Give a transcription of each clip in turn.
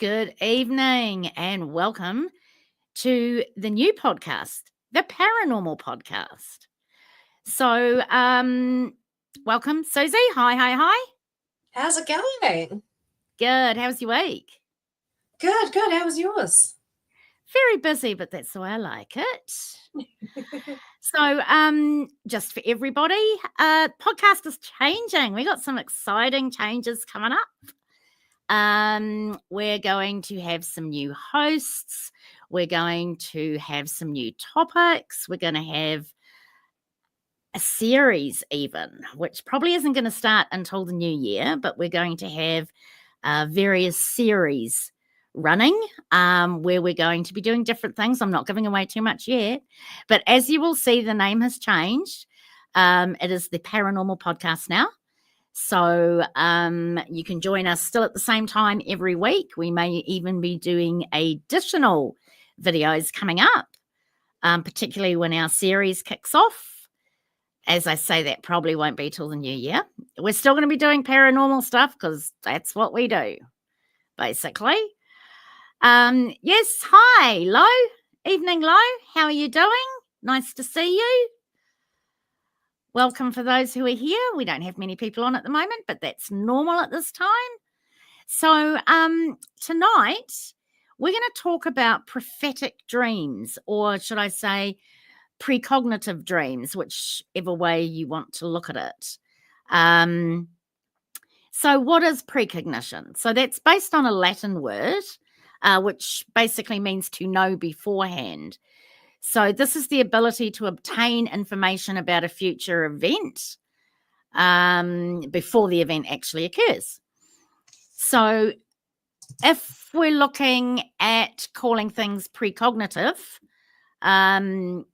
Good evening and welcome to the new podcast, the Paranormal Podcast. So, welcome, Susie. Hi. How's it going? Good. How's your week? Good. How was yours? Very busy, but that's the way I like it. So, just for everybody, podcast is changing. We got some exciting changes coming up. We're going to have some new hosts. We're going to have some new topics. We're going to have a series even, which probably isn't going to start until the new year, but we're going to have various series running where we're going to be doing different things. I'm not giving away too much yet, but as you will see, the name has changed. It is the Paranormal Podcast now. So you can join us still at the same time every week. We may even be doing additional videos coming up, particularly when our series kicks off. As I say, that probably won't be till the new year. We're still going to be doing paranormal stuff because that's what we do, basically. Yes, hi, Lo. Evening, Lo. How are you doing? Nice to see you. Welcome for those who are here. We don't have many people on at the moment, but that's normal at this time. So tonight, we're going to talk about prophetic dreams, or should I say precognitive dreams, whichever way you want to look at it. So what is precognition? So that's based on a Latin word, which basically means to know beforehand. So this is the ability to obtain information about a future event before the event actually occurs. So if we're looking at calling things precognitive, that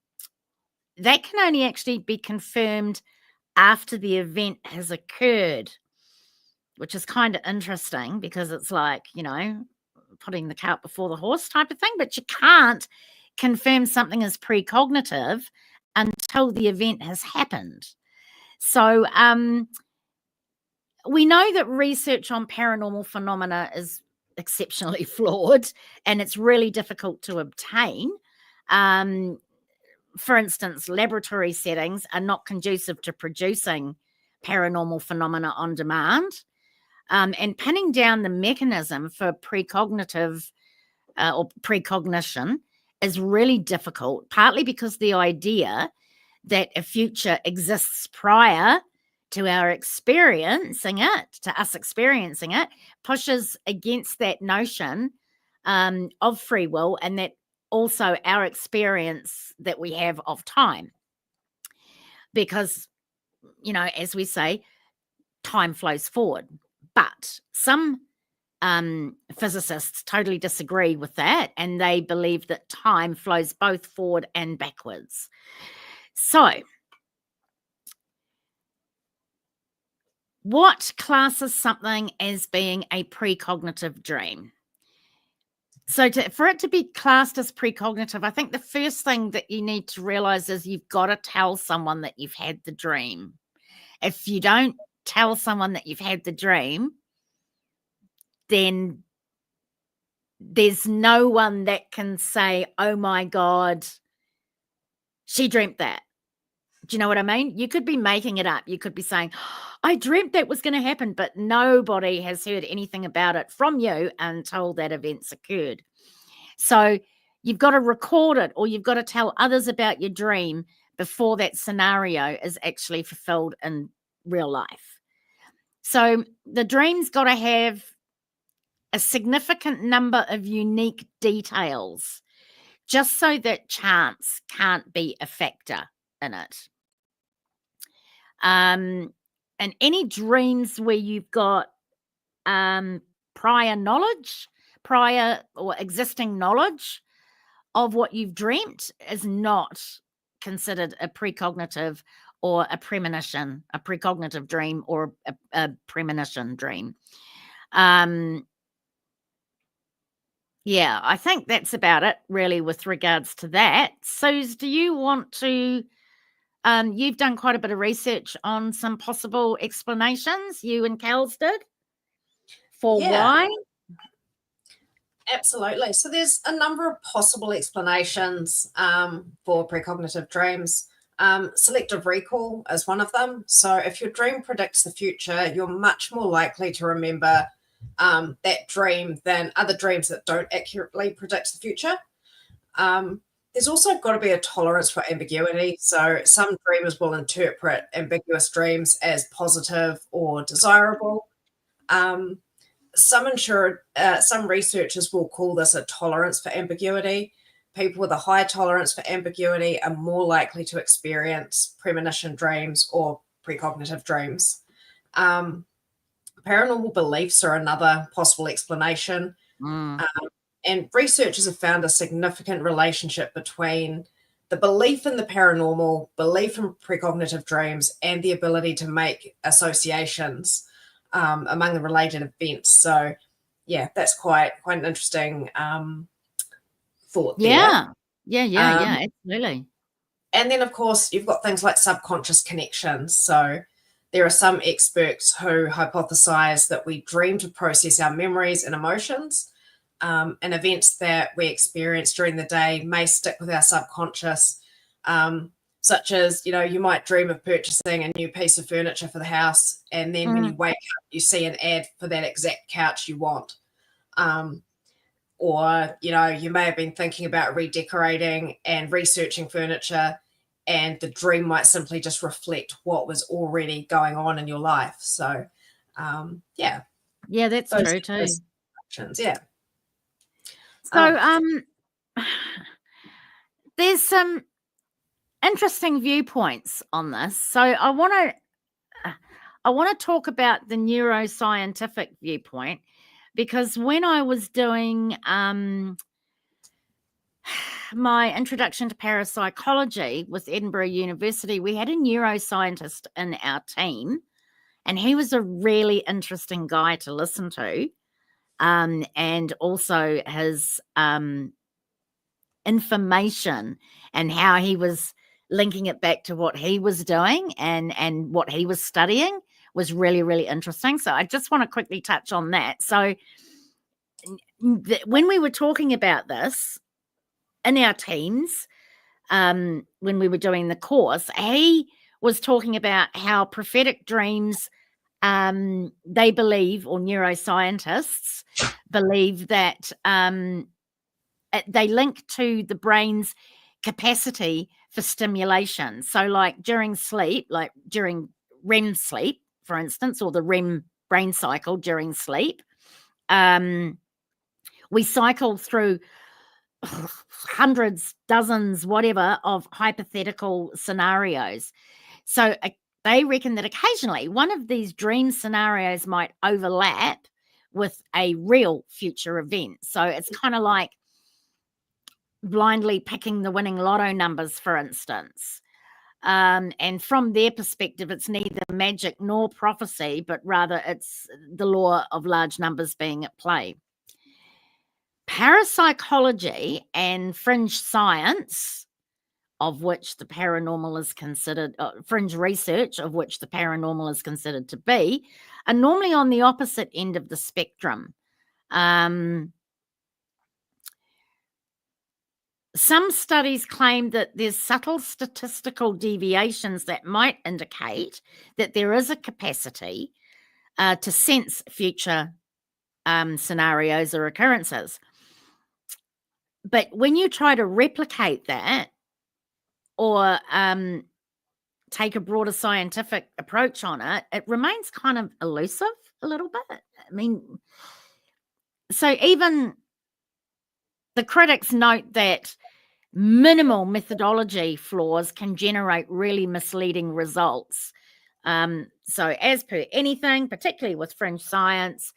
can only actually be confirmed after the event has occurred, which is kind of interesting because it's like, putting the cart before the horse type of thing, but you can't confirm something as precognitive until the event has happened. So we know that research on paranormal phenomena is exceptionally flawed and it's really difficult to obtain. For instance, laboratory settings are not conducive to producing paranormal phenomena on demand. And pinning down the mechanism for precognitive or precognition is really difficult, partly because the idea that a future exists prior to our experiencing it, pushes against that notion of free will and that also our experience that we have of time. Because, as we say, time flows forward. But some physicists totally disagree with that, and they believe that time flows both forward and backwards. So, what classes something as being a precognitive dream? So for it to be classed as precognitive, I think the first thing that you need to realize is you've got to tell someone that you've had the dream. If you don't tell someone that you've had the dream, then there's no one that can say, oh my God, she dreamt that. Do you know what I mean? You could be making it up. You could be saying, I dreamt that was going to happen, but nobody has heard anything about it from you until that event's occurred. So you've got to record it, or you've got to tell others about your dream before that scenario is actually fulfilled in real life. So the dream's got to have a significant number of unique details, just so that chance can't be a factor in it. And any dreams where you've got prior or existing knowledge of what you've dreamt is not considered a precognitive or a premonition, a precognitive dream or a premonition dream. Yeah, I think that's about it really with regards to that. Suze, do you want to, you've done quite a bit of research on some possible explanations, you and Kels did, for why? Absolutely. So there's a number of possible explanations for precognitive dreams. Selective recall is one of them. So if your dream predicts the future, you're much more likely to remember that dream than other dreams that don't accurately predict the future. There's also got to be a tolerance for ambiguity. So some dreamers will interpret ambiguous dreams as positive or desirable. Um, some researchers will call this a tolerance for ambiguity. People with a high tolerance for ambiguity are more likely to experience premonition dreams or precognitive dreams. Paranormal beliefs are another possible explanation. And researchers have found a significant relationship between the belief in the paranormal, belief in precognitive dreams, and the ability to make associations among the related events. So, yeah, that's quite an interesting thought there. Yeah, absolutely. And then, of course, you've got things like subconscious connections. So there are some experts who hypothesize that we dream to process our memories and emotions, and events that we experience during the day may stick with our subconscious, such as, you might dream of purchasing a new piece of furniture for the house, and then when you wake up, you see an ad for that exact couch you want. Or, you may have been thinking about redecorating and researching furniture, and the dream might simply just reflect what was already going on in your life. So, yeah. Yeah, that's true too. Yeah. So, there's some interesting viewpoints on this. So I want to talk about the neuroscientific viewpoint, because when I was doing my introduction to parapsychology with Edinburgh University, we had a neuroscientist in our team, and he was a really interesting guy to listen to, and also his information and how he was linking it back to what he was doing and what he was studying was really, really interesting. So I just want to quickly touch on that. So when we were talking about this in our teams, when we were doing the course, he was talking about how prophetic dreams, they believe, or neuroscientists believe, that they link to the brain's capacity for stimulation. So like during sleep, like during REM sleep, for instance, or the REM brain cycle during sleep, we cycle through hundreds, dozens, whatever, of hypothetical scenarios. So they reckon that occasionally one of these dream scenarios might overlap with a real future event. So it's kind of like blindly picking the winning lotto numbers, for instance. And from their perspective, it's neither magic nor prophecy, but rather it's the law of large numbers being at play. Parapsychology and fringe science, of which the paranormal is considered, fringe research, of which the paranormal is considered to be, are normally on the opposite end of the spectrum. Some studies claim that there's subtle statistical deviations that might indicate that there is a capacity to sense future scenarios or occurrences. But when you try to replicate that, or take a broader scientific approach on it, it remains kind of elusive a little bit. I mean, so even the critics note that minimal methodology flaws can generate really misleading results. So as per anything, particularly with fringe science,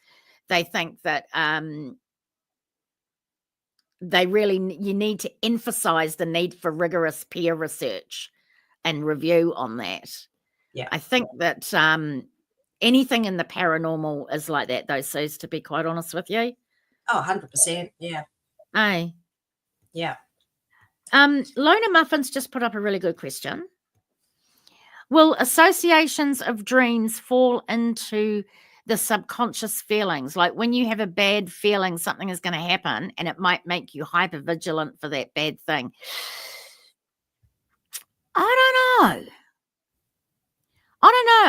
they think that you need to emphasize the need for rigorous peer research and review on that. Yeah. I think that anything in the paranormal is like that, though, Suze, to be quite honest with you. Oh, 100%. Yeah. Aye. Yeah. Lona Muffins just put up a really good question. Will associations of dreams fall into the subconscious feelings. Like when you have a bad feeling something is going to happen and it might make you hyper vigilant for that bad thing. I don't know.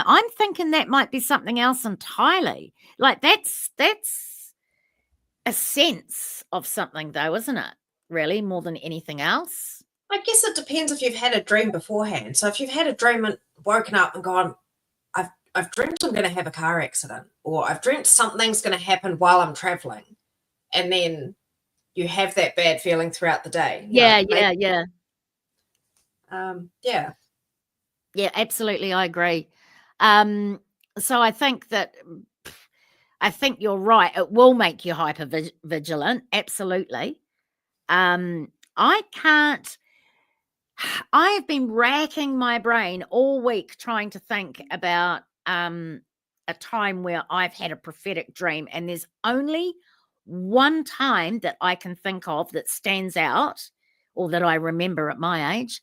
I'm thinking that might be something else entirely. Like that's a sense of something though, isn't it? Really, more than anything else. I guess it depends if you've had a dream beforehand. So if you've had a dream and woken up and gone, I've dreamt I'm going to have a car accident, or I've dreamt something's going to happen while I'm traveling, and then you have that bad feeling throughout the day. Yeah. Yeah, absolutely. I agree. So I think you're right. It will make you hyper vigilant. Absolutely. I have been racking my brain all week trying to think about a time where I've had a prophetic dream, and there's only one time that I can think of that stands out, or that I remember at my age,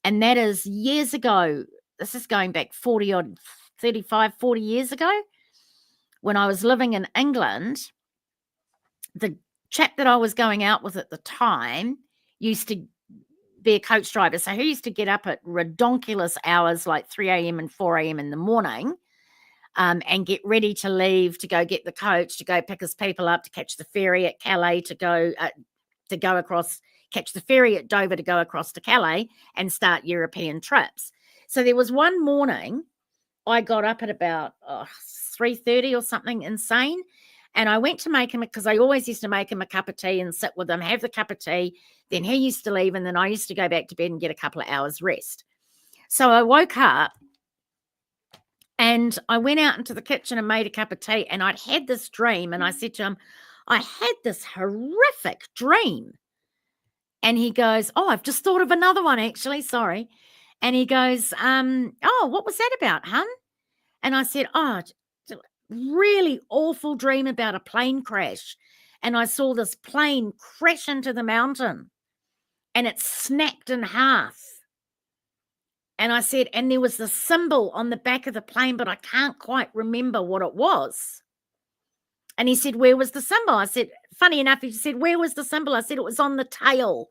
and that is years ago. This is going back 40 years ago, when I was living in England. The chap that I was going out with at the time used to be a coach driver. So he used to get up at redonkulous hours, like 3 a.m. and 4 a.m. in the morning, and get ready to leave to go get the coach, to go pick his people up, to catch the ferry at Calais, to go across, catch the ferry at Dover to go across to Calais and start European trips. So there was one morning I got up at about 3:30 or something insane. And I went to make him, because I always used to make him a cup of tea and sit with him, have the cup of tea. Then he used to leave, and then I used to go back to bed and get a couple of hours rest. So I woke up and I went out into the kitchen and made a cup of tea, and I'd had this dream, and I said to him, I had this horrific dream. And he goes, oh, I've just thought of another one, actually. Sorry. And he goes, oh, what was that about, hun? And I said, oh, really awful dream about a plane crash. And I saw this plane crash into the mountain and it snapped in half. And I said, and there was the symbol on the back of the plane, but I can't quite remember what it was. And he said, where was the symbol? I said, funny enough, he said, where was the symbol? I said, it was on the tail.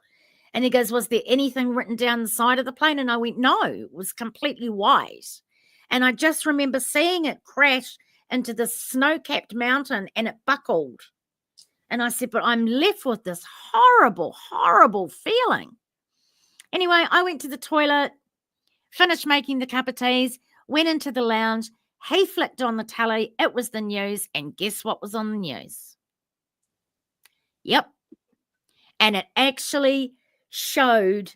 And he goes, was there anything written down the side of the plane? And I went, no, it was completely white. And I just remember seeing it crash into the snow-capped mountain, and it buckled. And I said, but I'm left with this horrible, horrible feeling. Anyway, I went to the toilet, finished making the cup of teas, went into the lounge. He flicked on the telly. It was the news. And guess what was on the news? Yep. And it actually showed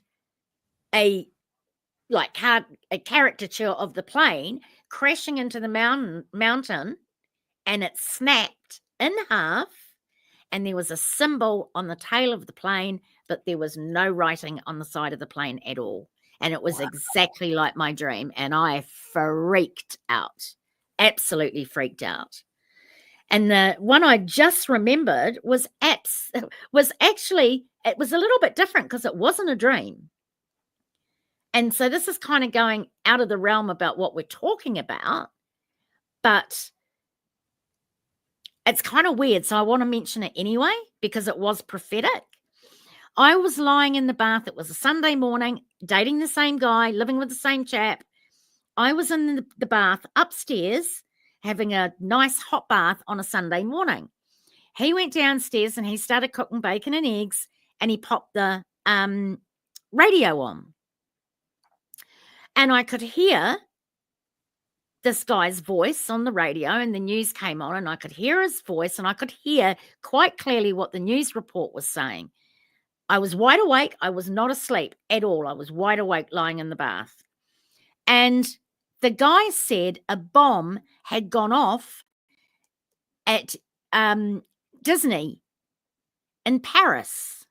a caricature of the plane crashing into the mountain, and it snapped in half, and there was a symbol on the tail of the plane, but there was no writing on the side of the plane at all. And it was exactly like my dream, and I freaked out, absolutely freaked out. And the one I just remembered was actually, it was a little bit different because it wasn't a dream. And so this is kind of going out of the realm about what we're talking about, but it's kind of weird. So I want to mention it anyway, because it was prophetic. I was lying in the bath. It was a Sunday morning, dating the same guy, living with the same chap. I was in the bath upstairs, having a nice hot bath on a Sunday morning. He went downstairs and he started cooking bacon and eggs, and he popped the radio on. And I could hear this guy's voice on the radio, and the news came on, and I could hear his voice, and I could hear quite clearly what the news report was saying. I was wide awake. I was not asleep at all. I was wide awake lying in the bath. And the guy said a bomb had gone off at Disney in Paris.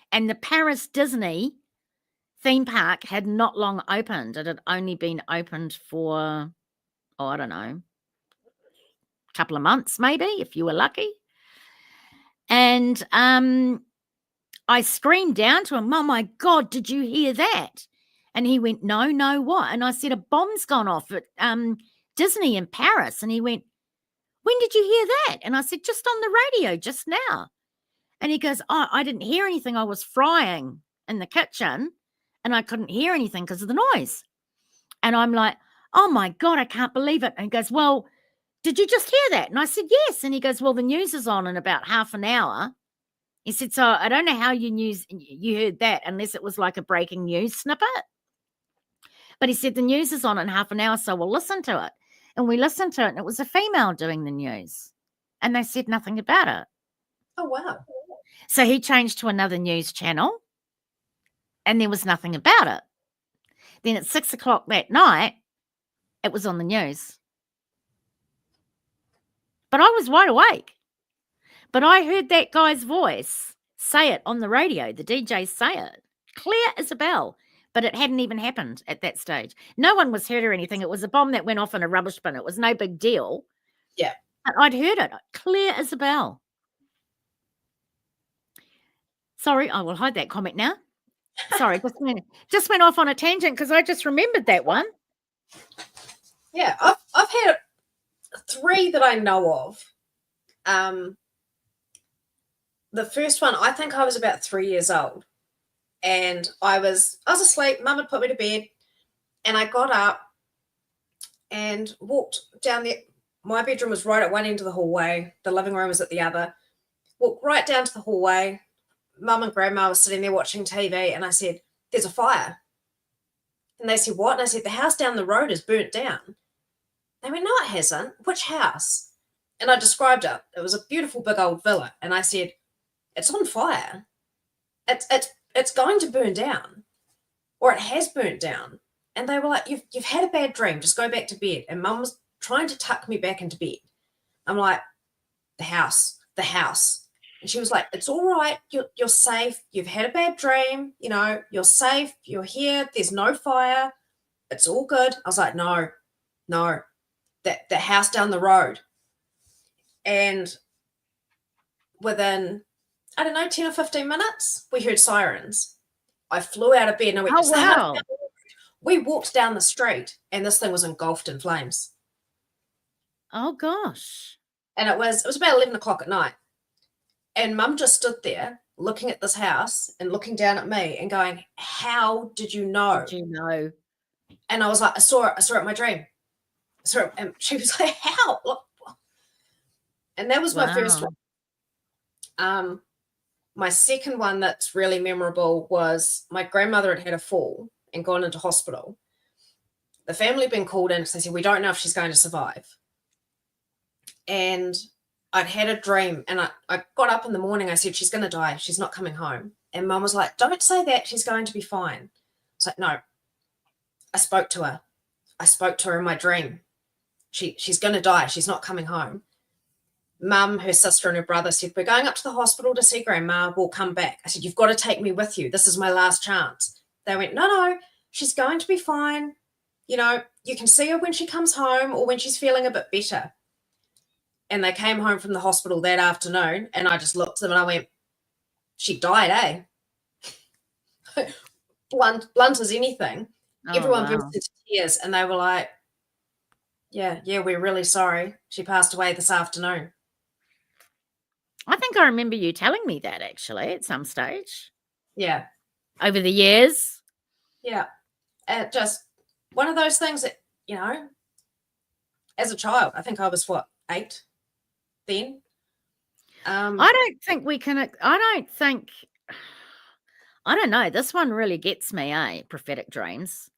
And the Paris Disney theme park had not long opened. It had only been opened for, I don't know, a couple of months maybe, if you were lucky. And I screamed down to him, oh my God, did you hear that? And he went, no, what? And I said, a bomb's gone off at Disney in Paris. And he went, when did you hear that? And I said, just on the radio just now. And he goes, oh, I didn't hear anything. I was frying in the kitchen and I couldn't hear anything because of the noise. And I'm like, oh my God, I can't believe it. And he goes, well, did you just hear that? And I said, yes. And he goes, well, the news is on in about half an hour. He said, so I don't know how you heard that unless it was like a breaking news snippet. But he said, the news is on in half an hour, so we'll listen to it. And we listened to it, and it was a female doing the news. And they said nothing about it. Oh, wow. So he changed to another news channel, and there was nothing about it. Then at 6 o'clock that night, it was on the news. But I was wide awake. But I heard that guy's voice say it on the radio, the DJ say it, clear as a bell. But it hadn't even happened at that stage. No one was hurt or anything. It was a bomb that went off in a rubbish bin. It was no big deal. Yeah. But I'd heard it clear as a bell. Sorry, I will hide that comment now. Sorry, just went off on a tangent because I just remembered that one. Yeah, I've had 3 that I know of. The first one, I think I was about 3 years old. And I was asleep. Mum had put me to bed, and I got up and walked down there. My bedroom was right at one end of the hallway. The living room was at the other. Walked right down to the hallway. Mum and Grandma were sitting there watching TV, and I said, there's a fire. And they said, what? And I said, the house down the road is burnt down. They went, no, it hasn't. Which house? And I described it. It was a beautiful big old villa. And I said, it's on fire. It's going to burn down, or it has burnt down. And they were like, you've had a bad dream. Just go back to bed. And Mum was trying to tuck me back into bed. I'm like, the house. And she was like, it's all right. You're safe. You've had a bad dream. You know, you're safe. You're here. There's no fire. It's all good. I was like, no, the house down the road. And within, I don't know, 10 or 15 minutes, we heard sirens. I flew out of bed and I went, oh, wow. We walked down the street and this thing was engulfed in flames. Oh, gosh. And it was about 11 o'clock at night. And Mum just stood there looking at this house and looking down at me and going, how did you know? Did you know? And I was like, I saw it in my dream. And she was like, how? And that was my first one. My second one that's really memorable was my grandmother had a fall and gone into hospital. The family had been called in because they said, we don't know if she's going to survive. And I'd had a dream, and I got up in the morning. I said, she's going to die. She's not coming home. And Mum was like, don't say that. She's going to be fine. It's like, no. I spoke to her. I spoke to her in my dream. She's going to die. She's not coming home. Mum, her sister, and her brother said, we're going up to the hospital to see Grandma. We'll come back. I said, you've got to take me with you. This is my last chance. They went, no, she's going to be fine. You know, you can see her when she comes home or when she's feeling a bit better. And they came home from the hospital that afternoon, and I just looked at them and I went, she died, eh? blunt as anything. Oh, Everyone wow. burst into tears, and they were like, yeah, we're really sorry. She passed away this afternoon. I think I remember you telling me that actually at some stage. Yeah. Over the years. Yeah. Just one of those things that, you know, as a child, I think I was 8 then. I don't know. This one really gets me, prophetic dreams.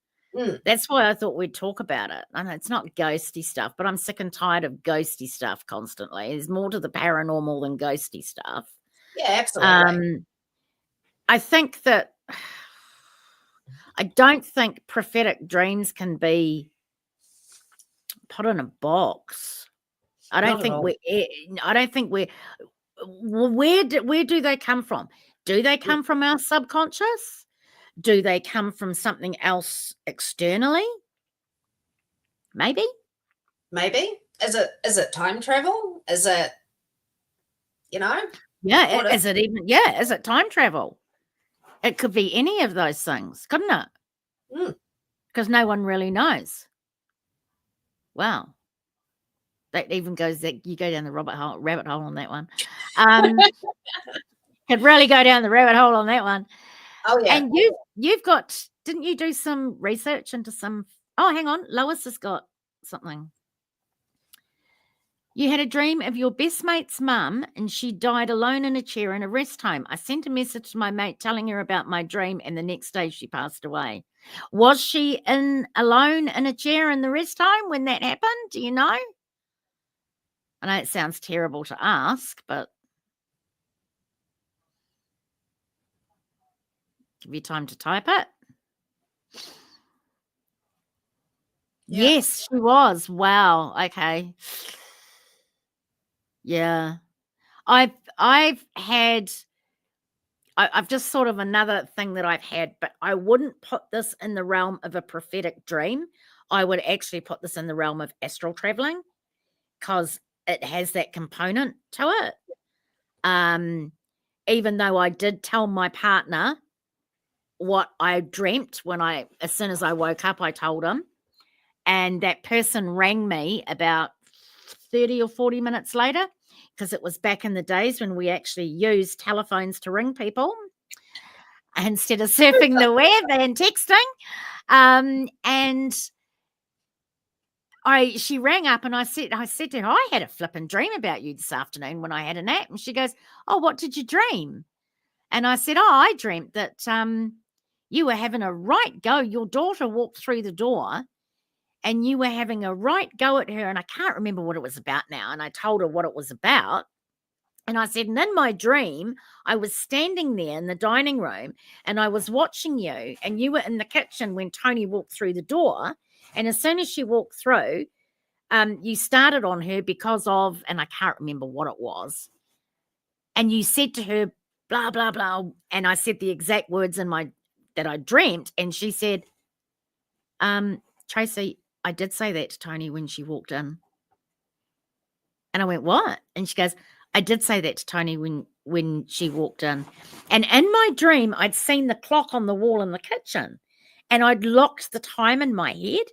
That's why I thought we'd talk about it. I know it's not ghosty stuff, but I'm sick and tired of ghosty stuff constantly. There's more to the paranormal than ghosty stuff. Yeah, absolutely. I think that I don't think prophetic dreams can be put in a box. I don't think where do they come from? Do they come from our subconscious? Do they come from something else externally? Maybe. Is it time travel? Is it, you know? Yeah. Is it time travel? It could be any of those things, couldn't it? Because no one really knows. Wow. That even goes that you go down the rabbit hole on that one. Could really go down the rabbit hole on that one. Oh yeah. And you've got, didn't you do some research into some? Oh, hang on, Lois has got something. You had a dream of your best mate's mum and she died alone in a chair in a rest home. I sent a message to my mate telling her about my dream, and the next day she passed away. Was she alone in a chair in the rest home when that happened? Do you know? I know it sounds terrible to ask, but give you time to type it. Yeah. Yes, she was. Wow. Okay. Yeah. I've just sort of another thing that I've had, but I wouldn't put this in the realm of a prophetic dream. I would actually put this in the realm of astral traveling because it has that component to it. Even though I did tell my partner what I dreamt as soon as I woke up, I told him, and that person rang me about 30 or 40 minutes later, because it was back in the days when we actually used telephones to ring people instead of surfing the web and texting. And she rang up and I said to her, I had a flipping dream about you this afternoon when I had a nap. And she goes, oh, what did you dream? And I said, oh, I dreamt that you were having a right go. Your daughter walked through the door and you were having a right go at her. And I can't remember what it was about now. And I told her what it was about. And I said, and in my dream, I was standing there in the dining room and I was watching you, and you were in the kitchen when Tony walked through the door. And as soon as she walked through, you started on her because of, and I can't remember what it was. And you said to her, blah, blah, blah. And I said the exact words that I dreamt. And she said, Tracy, I did say that to Tony when she walked in. And I went, what? And she goes, I did say that to Tony when she walked in. And in my dream, I'd seen the clock on the wall in the kitchen and I'd locked the time in my head.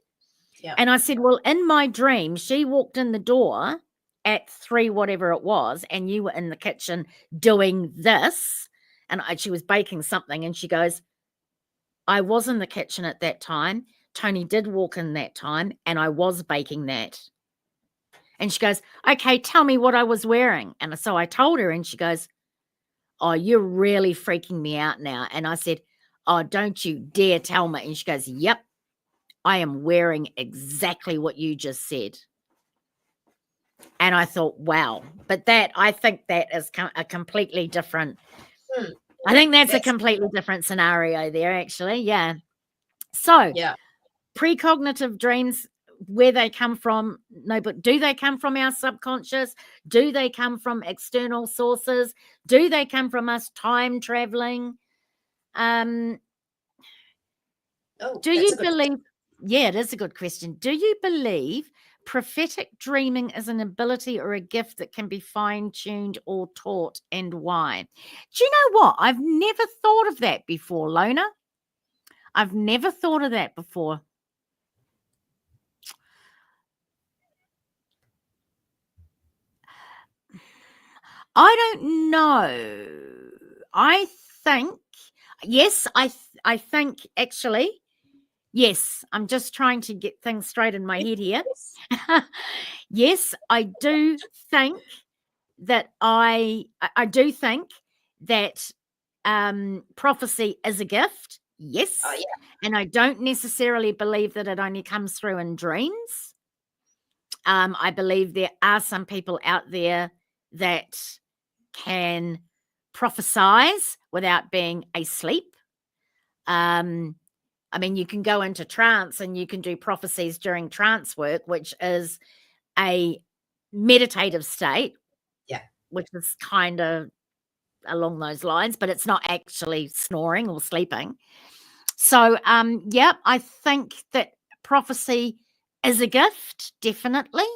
Yeah. And I said, well, in my dream, she walked in the door at 3, whatever it was, and you were in the kitchen doing this. And she was baking something. And she goes, I was in the kitchen at that time. Tony did walk in that time and I was baking that. And she goes, okay, tell me what I was wearing. And so I told her and she goes, oh, you're really freaking me out now. And I said, oh, don't you dare tell me. And she goes, yep, I am wearing exactly what you just said. And I thought, wow. But I think that is a completely different, I think that's a completely different scenario there, actually. Yeah. So precognitive dreams, where they come from, no, but do they come from our subconscious? Do they come from external sources? Do they come from us time traveling? Do you believe? Yeah, it is a good question. Do you believe prophetic dreaming is an ability or a gift that can be fine-tuned or taught, and why? Do you know what? I've never thought of that before, Lona. I've never thought of that before. I don't know. I think, yes, I think actually, yes, I'm just trying to get things straight in my head here. Yes, I do think that I do think that prophecy is a gift. Yes. Oh, yeah. And I don't necessarily believe that it only comes through in dreams. I believe there are some people out there that can prophesize without being asleep. I mean, you can go into trance and you can do prophecies during trance work, which is a meditative state. Yeah. Which is kind of along those lines, but it's not actually snoring or sleeping. So, I think that prophecy is a gift, definitely.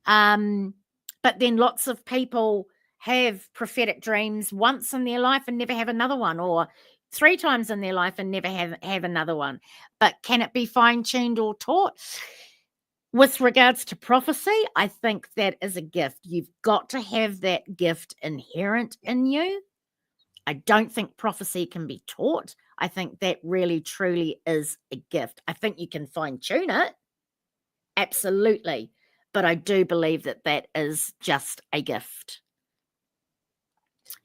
But then lots of people have prophetic dreams once in their life and never have another one, or 3 times in their life and never have another one. But can it be fine-tuned or taught? With regards to prophecy, I think that is a gift. You've got to have that gift inherent in you. I don't think prophecy can be taught. I think that really, truly is a gift. I think you can fine-tune it. Absolutely. But I do believe that that is just a gift.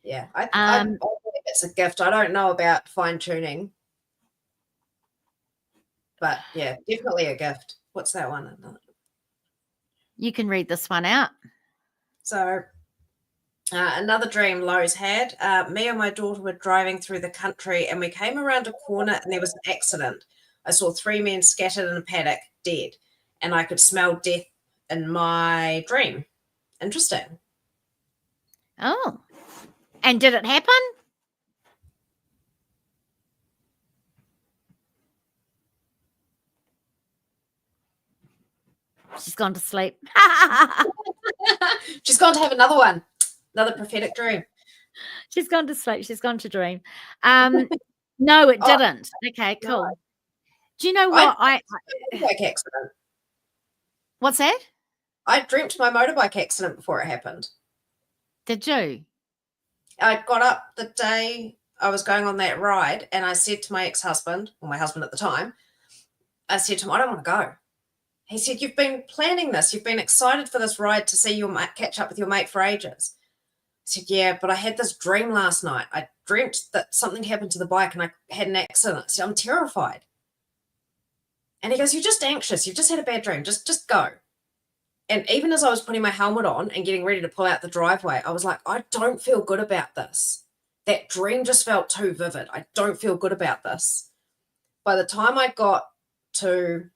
Yeah, I believe it's a gift. I don't know about fine-tuning. But yeah, definitely a gift. What's that one? You can read this one out. So another dream Lowe's had. Me and my daughter were driving through the country and we came around a corner and there was an accident. I saw 3 men scattered in a paddock, dead, and I could smell death in my dream. Interesting. Oh. And did it happen? She's gone to sleep. She's gone to have another one. Another prophetic dream. She's gone to sleep. She's gone to dream. No, it didn't. Okay, cool. No. Do you know what? Motorbike accident. What's that? I dreamt my motorbike accident before it happened. Did you? I got up the day I was going on that ride and I said to my ex-husband, or my husband at the time, I said to him, I don't want to go. He said, you've been planning this. You've been excited for this ride to see your mate, catch up with your mate for ages. I said, yeah, but I had this dream last night. I dreamt that something happened to the bike and I had an accident. I said, I'm terrified. And he goes, you're just anxious. You've just had a bad dream. Just go. And even as I was putting my helmet on and getting ready to pull out the driveway, I was like, I don't feel good about this. That dream just felt too vivid. I don't feel good about this. By the time I got to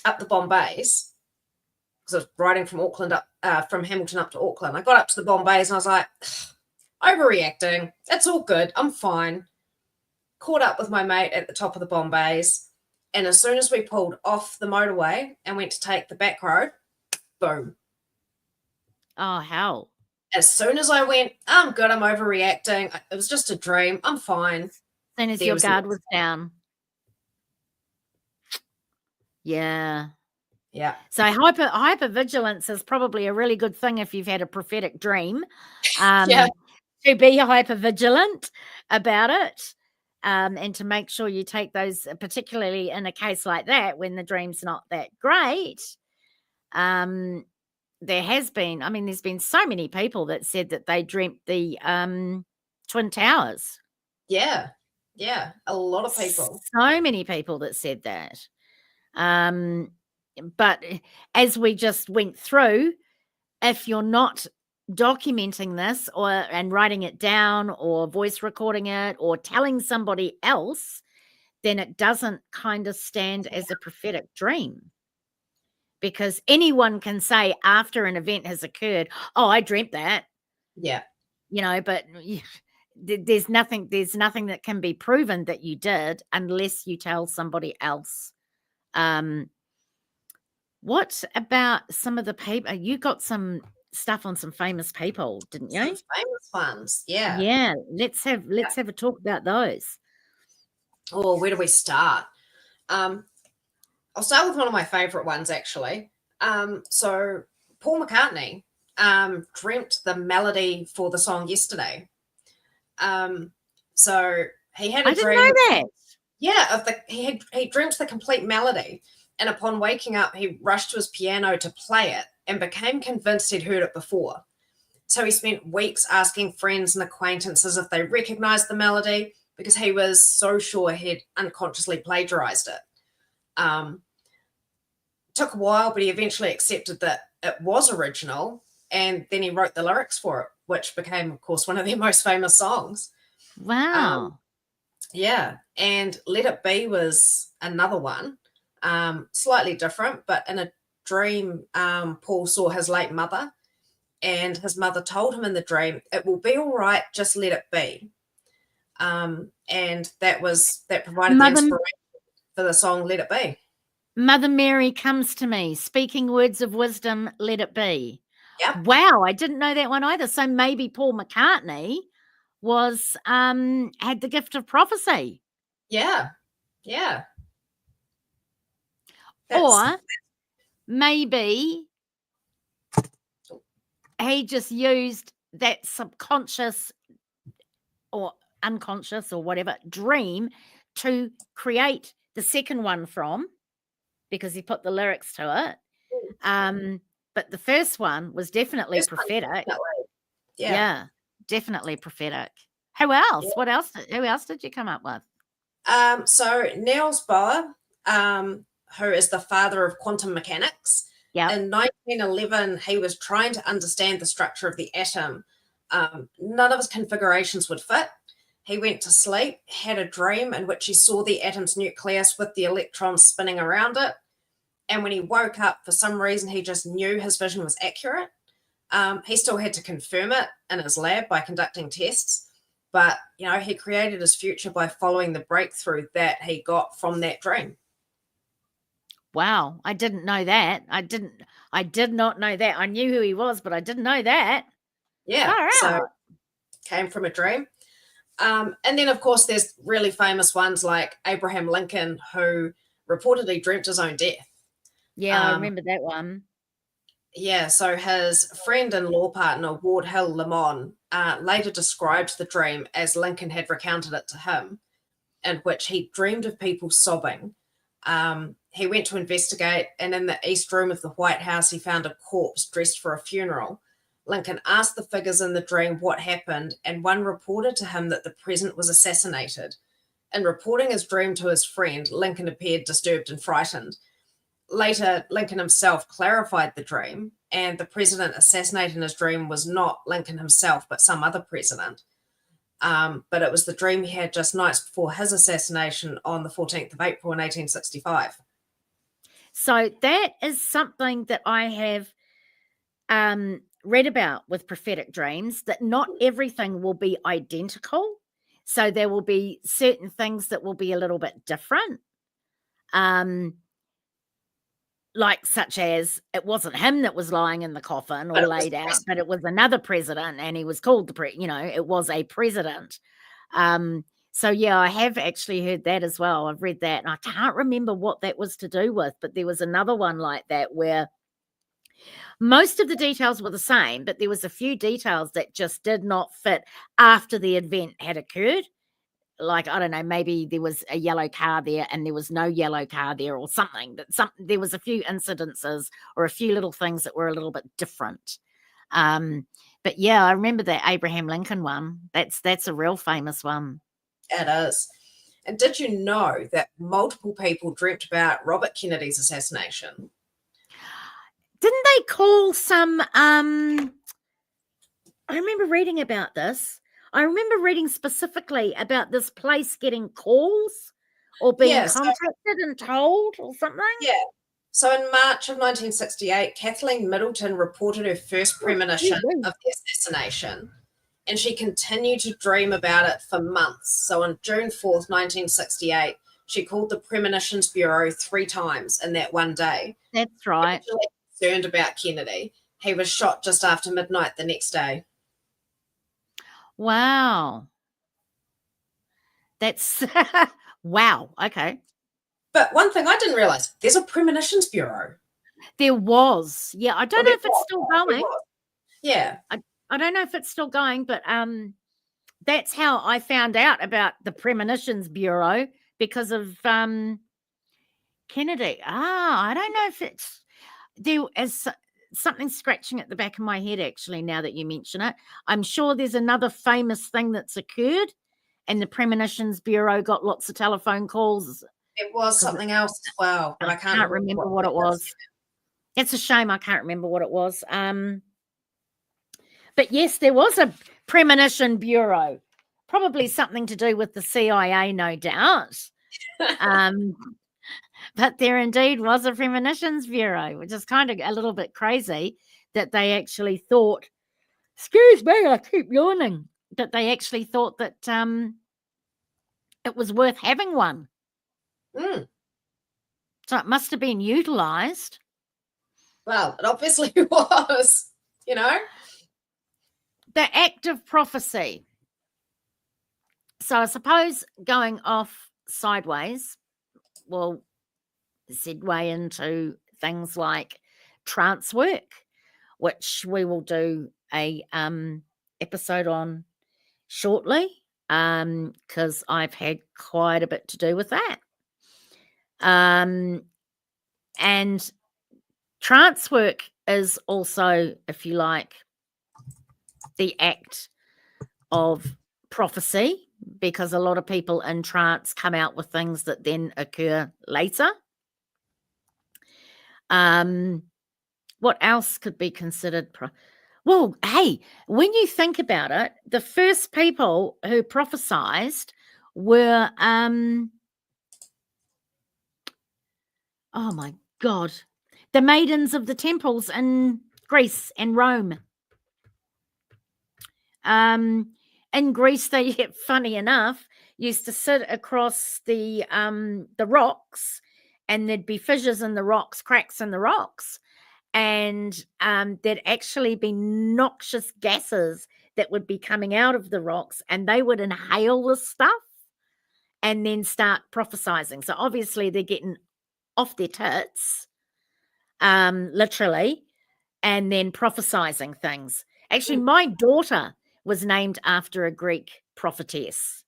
up the Bombays, because I was riding from Auckland up, from Hamilton up to Auckland, I got up to the Bombays and I was like, overreacting. It's all good. I'm fine. Caught up with my mate at the top of the Bombays. And as soon as we pulled off the motorway and went to take the back road, boom. Oh, hell. As soon as I went, I'm good, I'm overreacting. It was just a dream. I'm fine. As soon as your guard was down. Yeah. Yeah. So hypervigilance is probably a really good thing if you've had a prophetic dream. To be hypervigilant about it. And to make sure you take those, particularly in a case like that, when the dream's not that great. There has been, there's been so many people that said that they dreamt the Twin Towers. Yeah. Yeah. A lot of people. So many people that said that. But as we just went through, if you're not documenting this and writing it down or voice recording it or telling somebody else, then it doesn't kind of stand as a prophetic dream. Because anyone can say after an event has occurred, oh, I dreamt that. Yeah. But there's nothing that can be proven that you did unless you tell somebody else. What about some of the people? You got some stuff on some famous people, didn't you? Some famous ones, yeah. Yeah, let's have a talk about those. Oh, where do we start? I'll start with one of my favorite ones, actually. So Paul McCartney dreamt the melody for the song Yesterday. So he had a dream. I didn't know that. Yeah, he dreamt the complete melody, and upon waking up, he rushed to his piano to play it and became convinced he'd heard it before. So he spent weeks asking friends and acquaintances if they recognized the melody because he was so sure he'd unconsciously plagiarized it. Took a while, but he eventually accepted that it was original, and then he wrote the lyrics for it, which became, of course, one of their most famous songs. Wow. Yeah, and Let It Be was another one, slightly different, but in a dream, Paul saw his late mother, and his mother told him in the dream, it will be all right, just let it be. And that provided the inspiration for the song Let It Be. Mother Mary comes to me, speaking words of wisdom, let it be. Yep. Wow, I didn't know that one either. So maybe Paul McCartney was had the gift of prophecy. Yeah. Or maybe he just used that subconscious or unconscious or whatever dream to create the second one from, because he put the lyrics to it. But the first one was definitely This one, prophetic. definitely. Yeah, definitely prophetic. Who Yeah. else? What else? Who else did you come up with? So Niels Bohr, who is the father of quantum mechanics, Yeah. in 1911, he was trying to understand the structure of the atom. None of his configurations would fit. He went to sleep, had a dream in which he saw the atom's nucleus with the electrons spinning around it. And when he woke up, for some reason, he just knew his vision was accurate. He still had to confirm it in his lab by conducting tests. But, he created his future by following the breakthrough that he got from that dream. Wow, I didn't know that. I did not know that. I knew who he was, but I didn't know that. Yeah, Far so out. came from a dream. And then, of course, there's really famous ones like Abraham Lincoln, who reportedly dreamt his own death. Yeah, I remember that one. Yeah, so his friend and law partner, Ward Hill Lamont, later described the dream as Lincoln had recounted it to him, in which he dreamed of people sobbing. He went to investigate, and in the east room of the White House, he found a corpse dressed for a funeral. Lincoln asked the figures in the dream what happened, and one reported to him that the president was assassinated. In reporting his dream to his friend, Lincoln appeared disturbed and frightened. Later, Lincoln himself clarified the dream, and the president assassinated in his dream was not Lincoln himself, but some other president. But it was the dream he had just nights before his assassination on the 14th of April in 1865. So that is something that I have read about with prophetic dreams, that not everything will be identical. So there will be certain things that will be a little bit different. Like such as it wasn't him that was lying in the coffin or laid out, but it was another president, and he was called it was a president. So yeah, I have actually heard that as well. I've read that, and I can't remember what that was to do with, but there was another one like that where most of the details were the same, but there was a few details that just did not fit after the event had occurred. Like, I don't know, maybe there was a yellow car there and there was no yellow car there or something. There was a few incidences or a few little things that were a little bit different. But yeah, I remember that Abraham Lincoln one. That's a real famous one. It is. And did you know that multiple people dreamt about Robert Kennedy's assassination? Didn't they call some I remember reading about this. I remember reading specifically about this place getting calls or being contacted and told or something. Yeah. So in March of 1968, Kathleen Middleton reported her first premonition of the assassination, and she continued to dream about it for months. So on June 4th, 1968, she called the Premonitions Bureau 3 times in that one day. That's right. She was concerned about Kennedy. He was shot just after midnight the next day. Wow. That's wow. Okay. But one thing I didn't realize, there's a Premonitions Bureau. There was. Yeah, I don't know if it's still going. Yeah. I don't know if it's still going, but that's how I found out about the Premonitions Bureau, because of Kennedy. I don't know if it's there is something scratching at the back of my head actually now that you mention it. I'm sure there's another famous thing that's occurred and the Premonitions Bureau got lots of telephone calls. It was something else as well, but I can't remember what it was. It's a shame I can't remember what it was. But yes, there was a Premonition Bureau, probably something to do with the CIA, no doubt. But there indeed was a Premonitions Bureau, which is kind of a little bit crazy that they actually thought, excuse me, I keep yawning, that they actually thought that it was worth having one. Mm. So it must have been utilised. Well, it obviously was, The act of prophecy. So I suppose going off sideways, well, segue into things like trance work, which we will do a episode on shortly, because I've had quite a bit to do with that. And trance work is also, if you like, the act of prophecy, because a lot of people in trance come out with things that then occur later. What else could be considered? Well, hey, when you think about it, the first people who prophesied were, oh my God, the maidens of the temples in Greece and Rome. In Greece, they, funny enough, used to sit across the rocks, and there'd be fissures in the rocks, cracks in the rocks, and there'd actually be noxious gases that would be coming out of the rocks, and they would inhale the stuff and then start prophesizing. So obviously they're getting off their tits, literally, and then prophesizing things. Actually, my daughter was named after a Greek prophetess,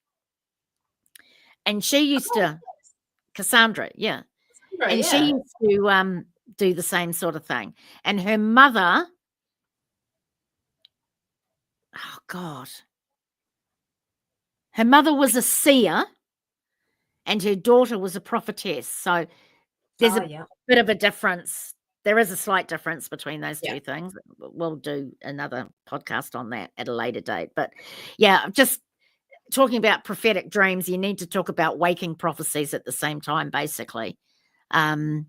and she used to, Cassandra, yeah. Right, And she used to do the same sort of thing. And her mother, oh God, her mother was a seer, and her daughter was a prophetess. So there's a bit of a difference. There is a slight difference between those two things. We'll do another podcast on that at a later date. But yeah, just talking about prophetic dreams, you need to talk about waking prophecies at the same time, basically, because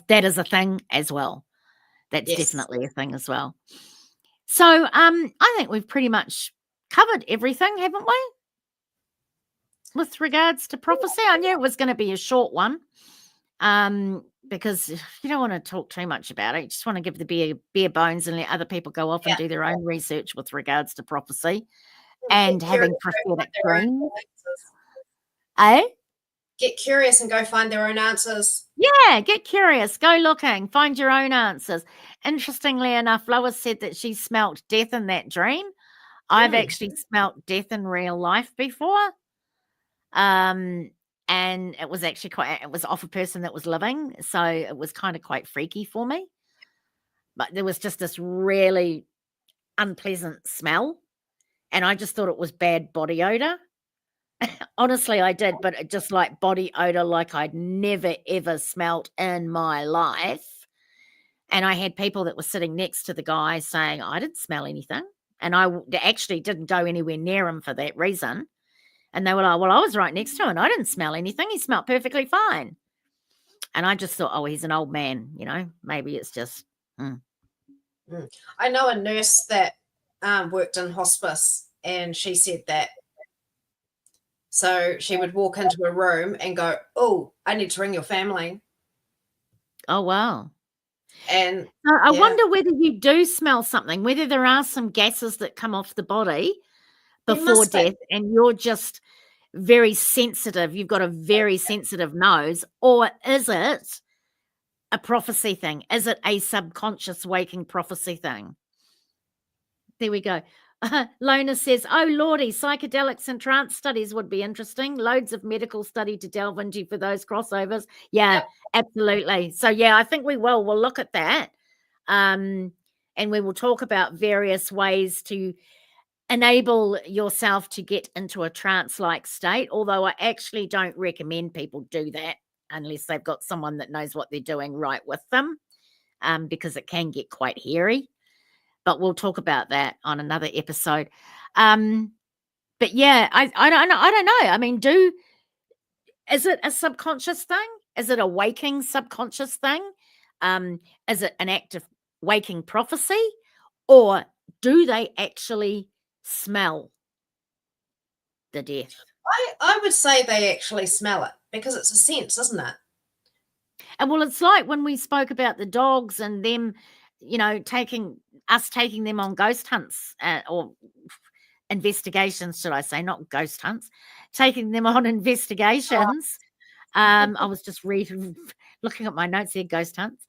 that is a thing as well. That's definitely a thing as well. So I think we've pretty much covered everything, haven't we? With regards to prophecy, I knew it was going to be a short one, because you don't want to talk too much about it. You just want to give the bare bones and let other people go off and do their own research with regards to prophecy and having prophetic dreams. Get curious and go find their own answers. Yeah, get curious, go looking, find your own answers. Interestingly enough, Lois said that she smelt death in that dream. I've actually smelt death in real life before. And it was actually it was off a person that was living. So it was kind of quite freaky for me. But there was just this really unpleasant smell. And I just thought it was bad body odor. Honestly, I did, but it just like body odor like I'd never, ever smelt in my life. And I had people that were sitting next to the guy saying, I didn't smell anything. And I actually didn't go anywhere near him for that reason. And they were like, well, I was right next to him and I didn't smell anything. He smelled perfectly fine. And I just thought, oh, he's an old man, maybe it's just. I know a nurse that worked in hospice, and she said that. So she would walk into a room and go, oh, I need to ring your family. Oh, wow. And I wonder whether you do smell something, whether there are some gases that come off the body before death, and you're just very sensitive. You've got a very sensitive nose, or is it a prophecy thing? Is it a subconscious waking prophecy thing? There we go. Lona says, oh, Lordy, psychedelics and trance studies would be interesting. Loads of medical study to delve into for those crossovers. Yeah, absolutely. So, yeah, I think we will. We'll look at that. And we will talk about various ways to enable yourself to get into a trance-like state, although I actually don't recommend people do that unless they've got someone that knows what they're doing right with them, because it can get quite hairy. But we'll talk about that on another episode. But yeah, I don't know. I mean, is it a subconscious thing? Is it a waking subconscious thing? Is it an act of waking prophecy? Or do they actually smell the death? I would say they actually smell it, because it's a sense, isn't it? And well, it's like when we spoke about the dogs and them, taking them on ghost hunts, or investigations, should I say, not ghost hunts, taking them on investigations. I was just looking at my notes here, ghost hunts.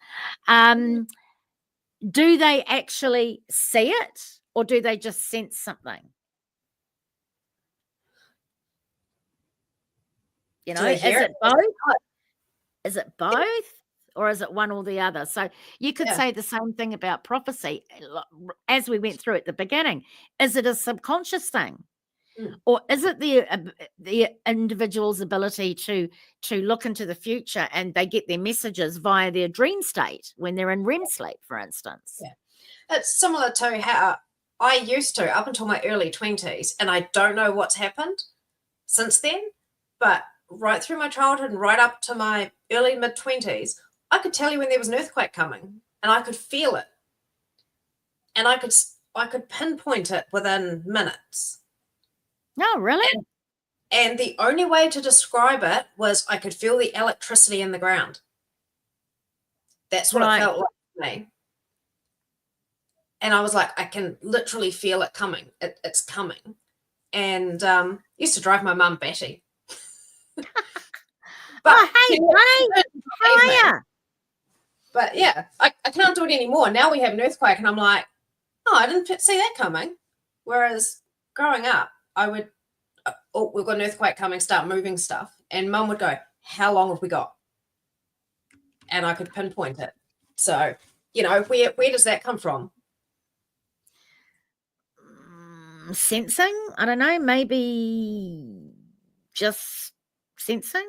Do they actually see it, or do they just sense something? You know, is it both? Is it both? Or is it one or the other? So you could say the same thing about prophecy, as we went through at the beginning. Is it a subconscious thing? Or is it the individual's ability to look into the future, and they get their messages via their dream state when they're in REM sleep, for instance? Yeah. It's similar to how I used to up until my early 20s, and I don't know what's happened since then, but right through my childhood and right up to my early mid-20s, I could tell you when there was an earthquake coming, and I could feel it. And I could pinpoint it within minutes. No, really? And the only way to describe it was I could feel the electricity in the ground. That's what it felt like to me. And I was like, I can literally feel it coming. It's coming. And used to drive my mum batty. But hey, how are you? But yeah, I can't do it anymore. Now we have an earthquake, and I'm like, oh, I didn't see that coming. Whereas growing up, I would, oh, we've got an earthquake coming, start moving stuff. And Mum would go, how long have we got? And I could pinpoint it. So, you know, where does that come from? Sensing? I don't know, maybe just sensing?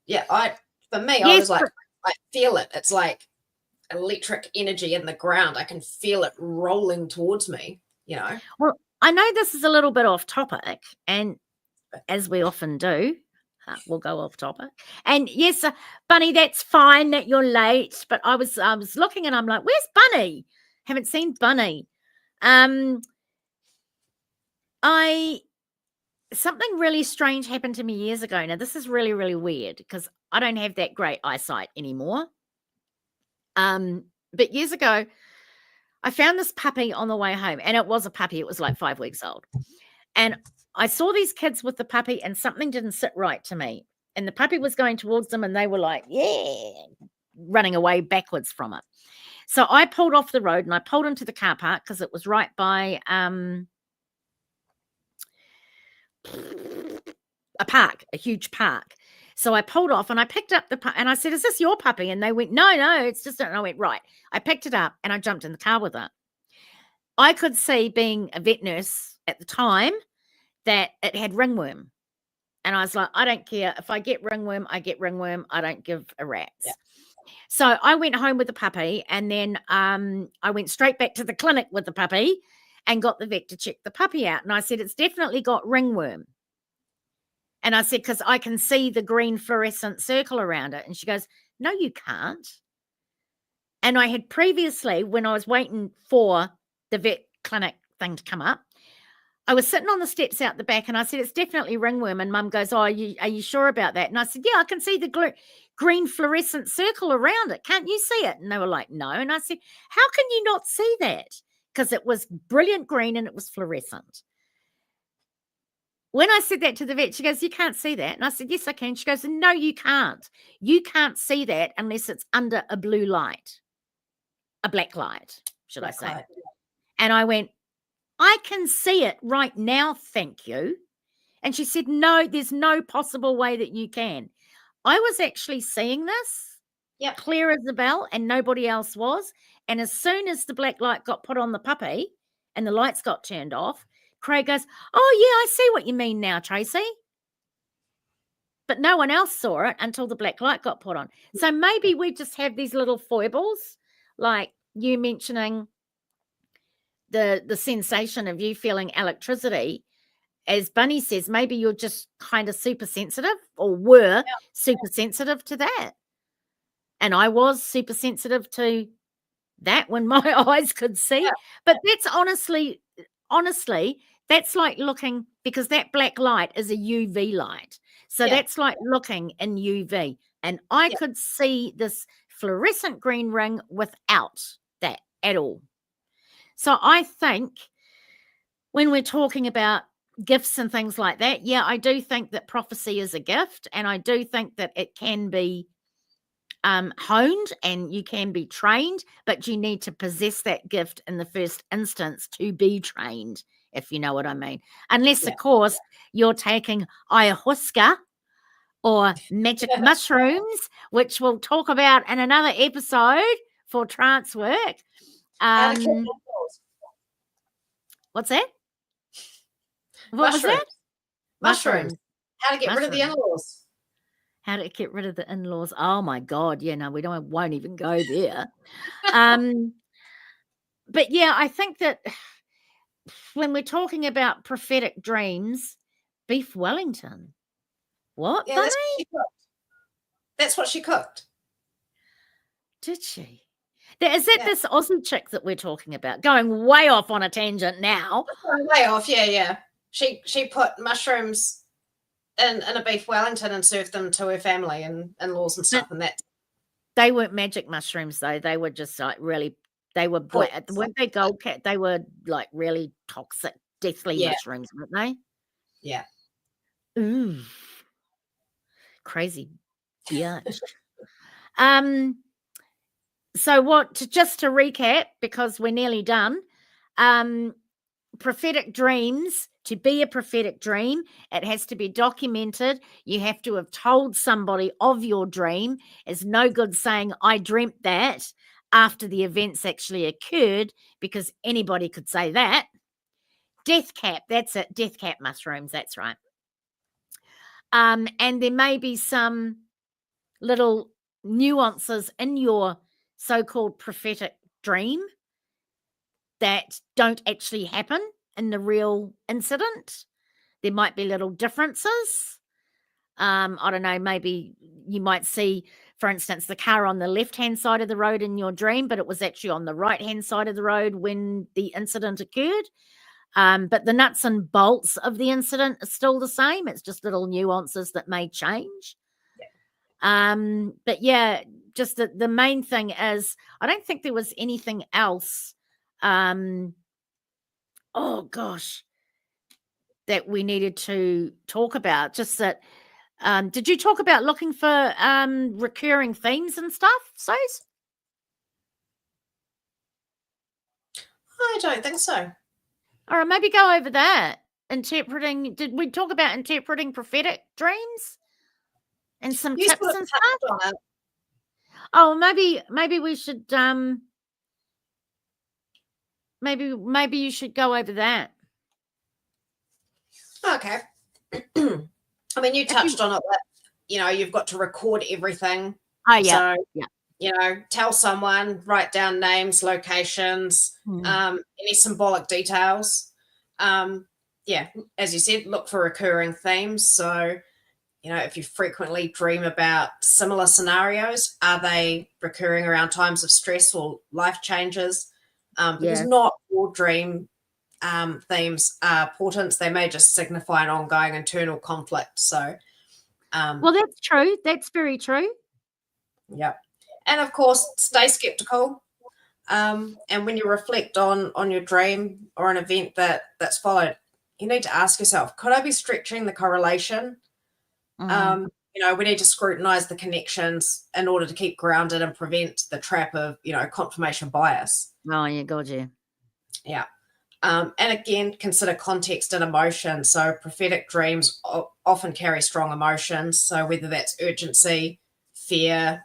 Yeah, for me, I was like, I feel it. It's like electric energy in the ground. I can feel it rolling towards me, you know. Well, I know this is a little bit off topic, and as we often do, we'll go off topic. And yes, Bunny, that's fine that you're late, but I was looking and I'm like, where's Bunny? Haven't seen Bunny. Something really strange happened to me years ago. Now, this is really, really weird because I don't have that great eyesight anymore. But years ago, I found this puppy on the way home, and it was a puppy. It was like 5 weeks old. And I saw these kids with the puppy, and something didn't sit right to me. And the puppy was going towards them, and they were like, yeah, running away backwards from it. So I pulled off the road, and I pulled into the car park because it was right by a park, a huge park. So I pulled off and I picked up and I said, is this your puppy? And they went, no, it's just, and I went, right. I picked it up and I jumped in the car with it. I could see, being a vet nurse at the time, that it had ringworm. And I was like, I don't care. If I get ringworm, I get ringworm. I don't give a rat's. Yeah. So I went home with the puppy, and then I went straight back to the clinic with the puppy and got the vet to check the puppy out. And I said, it's definitely got ringworm. And I said, because I can see the green fluorescent circle around it. And she goes, no, you can't. And I had previously, when I was waiting for the vet clinic thing to come up, I was sitting on the steps out the back, and I said, it's definitely ringworm. And Mum goes, oh, are you sure about that? And I said, yeah, I can see the green fluorescent circle around it. Can't you see it? And they were like, no. And I said, how can you not see that? Because it was brilliant green and it was fluorescent. When I said that to the vet, she goes, you can't see that. And I said, yes, I can. She goes, no, you can't. You can't see that unless it's under a blue light, a black light, should I say. Light. And I went, I can see it right now, thank you. And she said, no, there's no possible way that you can. I was actually seeing this clear as a bell, and nobody else was. And as soon as the black light got put on the puppy and the lights got turned off, Craig goes, oh, yeah, I see what you mean now, Tracy. But no one else saw it until the black light got put on. So maybe we just have these little foibles, like you mentioning the sensation of you feeling electricity. As Bunny says, maybe you're just kind of super sensitive, or were super sensitive to that. And I was super sensitive to that when my eyes could see. Yeah. But that's honestly, that's like looking, because that black light is a UV light. So that's like looking in UV. And I could see this fluorescent green ring without that at all. So I think when we're talking about gifts and things like that, I do think that prophecy is a gift, and I do think that it can be honed and you can be trained, but you need to possess that gift in the first instance to be trained, if you know what I mean. Unless, of course, you're taking ayahuasca or magic mushrooms, which we'll talk about in another episode for trance work. What's that? What was that? Mushrooms. How to get rid of the in-laws. How to get rid of the in-laws. Oh my God. Yeah, no, won't even go there. But yeah, I think that when we're talking about prophetic dreams, beef Wellington. What? Yeah, that's what she cooked. Did she? Is that this Aussie chick that we're talking about? Going way off on a tangent now. Way off, yeah. She put mushrooms in a beef Wellington and served them to her family and in-laws and stuff, and that. They weren't magic mushrooms though. They were just like really. They were weren't they gold cat? They were like really toxic, deathly mushrooms, weren't they? Yeah. Ooh, crazy bitch. So just to recap, because we're nearly done, prophetic dreams, to be a prophetic dream, it has to be documented. You have to have told somebody of your dream. It's no good saying, I dreamt that after the events actually occurred, because anybody could say that. Death cap, that's it. Death cap mushrooms, that's right. And there may be some little nuances in your so-called prophetic dream that don't actually happen in the real incident. There might be little differences. I don't know, maybe you might see, for instance, the car on the left-hand side of the road in your dream, but it was actually on the right-hand side of the road when the incident occurred. But the nuts and bolts of the incident are still the same. It's just little nuances that may change. But yeah, just the main thing is, I don't think there was anything else. Oh gosh, that we needed to talk about. Just that. Did you talk about looking for recurring themes and stuff, Sos? I don't think so. All right, maybe go over that. Did we talk about interpreting prophetic dreams? And some tips and stuff? Oh, maybe we should maybe you should go over that. Okay. I mean, you touched on it, that, you've got to record everything. Oh, yeah. So, yeah. Tell someone, write down names, locations, any symbolic details. Yeah, as you said, look for recurring themes. So, if you frequently dream about similar scenarios, are they recurring around times of stress or life changes? Because not all dream themes are portents. They may just signify an ongoing internal conflict. So, well, that's true. That's very true. Yeah. And of course, stay skeptical. And when you reflect on your dream or an event that's followed, you need to ask yourself, could I be stretching the correlation? We need to scrutinize the connections in order to keep grounded and prevent the trap of, confirmation bias. Oh, yeah, God, yeah. Yeah. And again, consider context and emotion. So prophetic dreams often carry strong emotions. So whether that's urgency, fear,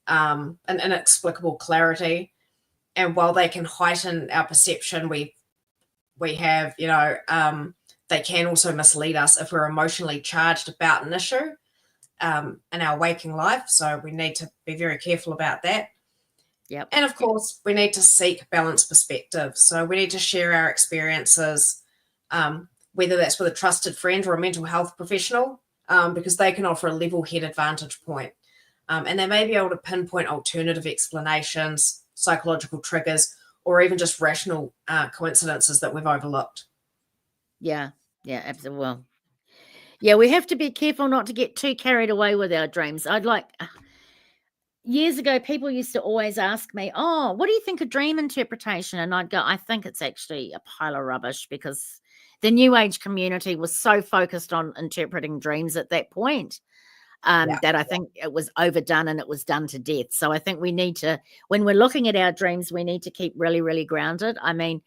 an inexplicable clarity. And while they can heighten our perception, we have, they can also mislead us if we're emotionally charged about an issue in our waking life. So we need to be very careful about that. Yep. And of course, we need to seek balanced perspective. So we need to share our experiences, whether that's with a trusted friend or a mental health professional, because they can offer a level-headed vantage point. And they may be able to pinpoint alternative explanations, psychological triggers, or even just rational coincidences that we've overlooked. Yeah, absolutely. Well, yeah, we have to be careful not to get too carried away with our dreams. Years ago, people used to always ask me, oh, what do you think of dream interpretation? And I'd go, I think it's actually a pile of rubbish, because the New Age community was so focused on interpreting dreams at that point. that I think it was overdone and it was done to death. So I think we need to, when we're looking at our dreams, we need to keep really, really grounded. I mean,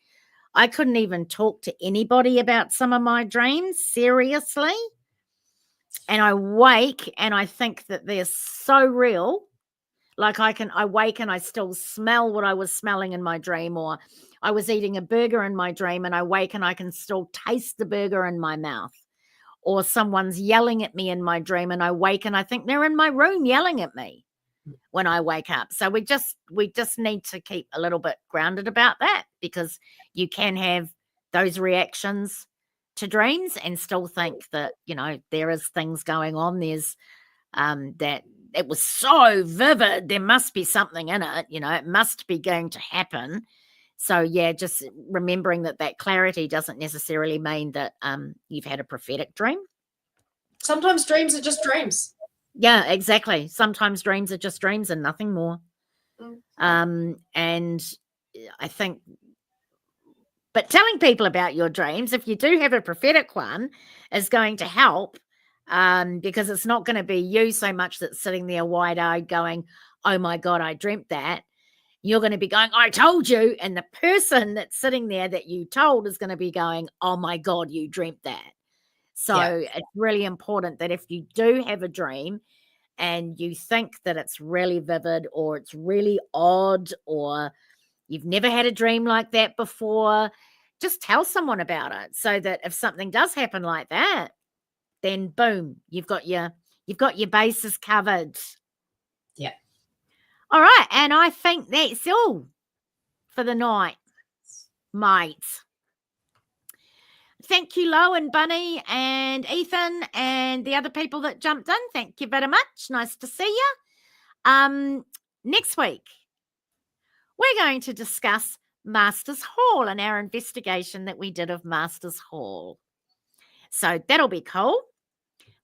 I couldn't even talk to anybody about some of my dreams, seriously. And I wake and I think that they're so real. Like I wake and I still smell what I was smelling in my dream, or I was eating a burger in my dream and I wake and I can still taste the burger in my mouth, or someone's yelling at me in my dream and I wake and I think they're in my room yelling at me when I wake up. So we just need to keep a little bit grounded about that, because you can have those reactions to dreams and still think that, there is things going on. There's that it was so vivid, there must be something in it, it must be going to happen. So yeah, just remembering that clarity doesn't necessarily mean that you've had a prophetic dream. Sometimes dreams are just dreams. Yeah, exactly. Sometimes dreams are just dreams and nothing more. And I think, but telling people about your dreams, if you do have a prophetic one, is going to help, because it's not going to be you so much that's sitting there wide-eyed going, oh my God, I dreamt that. You're going to be going, I told you. And the person that's sitting there that you told is going to be going, oh my God, you dreamt that. So it's really important that if you do have a dream and you think that it's really vivid or it's really odd or you've never had a dream like that before, just tell someone about it, so that if something does happen like that, then boom, you've got your bases covered. Yeah. All right. And I think that's all for the night, mate. Thank you, Lo and Bunny and Ethan and the other people that jumped in. Thank you very much. Nice to see you. Next week, we're going to discuss Masters Hall and our investigation that we did of Masters Hall. So that'll be cool.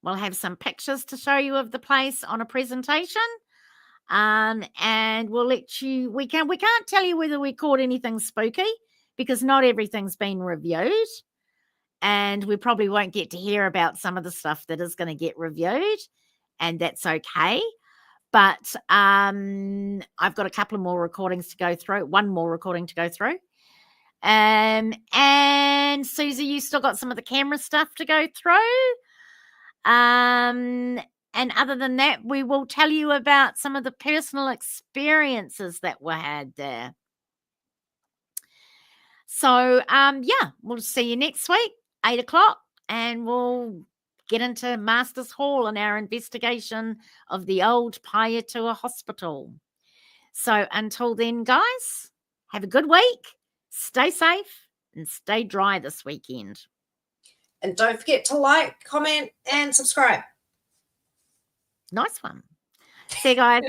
We'll have some pictures to show you of the place on a presentation. And we'll let you, we can't tell you whether we caught anything spooky, because not everything's been reviewed. And we probably won't get to hear about some of the stuff that is going to get reviewed, and that's okay. But I've got a couple of more recordings to go through, one more recording to go through. And Susie, you still got some of the camera stuff to go through. And other than that, we will tell you about some of the personal experiences that were had there. So, we'll see you next week, 8:00, and we'll get into Masters Hall and our investigation of the old Paeatua Hospital. So until then, guys, have a good week, stay safe, and stay dry this weekend. And don't forget to like, comment, and subscribe. Nice one. See you guys.